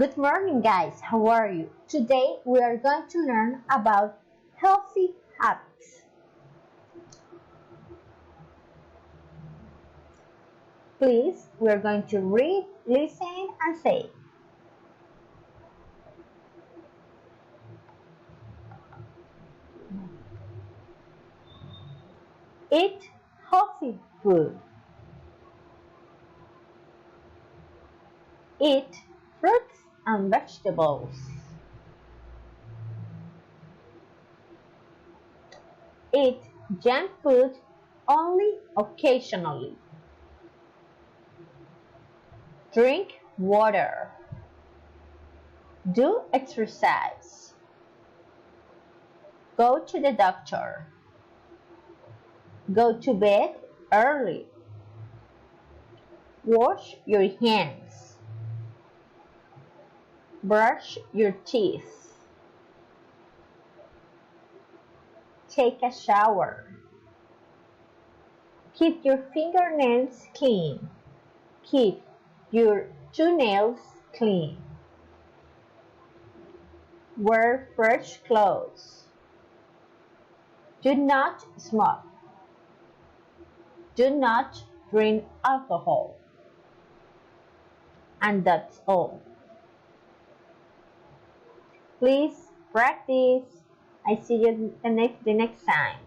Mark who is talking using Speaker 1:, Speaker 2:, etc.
Speaker 1: Good morning, guys. How are you? Today we are going to learn about healthy habits. Please, we are going to read, listen, and say. Eat healthy food. Eat fruits and vegetables. Eat junk food only occasionally. Drink water. Do exercise. Go to the doctor. Go to bed early. Wash your hands. Brush your teeth. Take a shower. Keep your fingernails clean. Keep your toenails clean. Wear fresh clothes. Do not smoke. Do not drink alcohol. And that's all. Please practice. I see you the next time.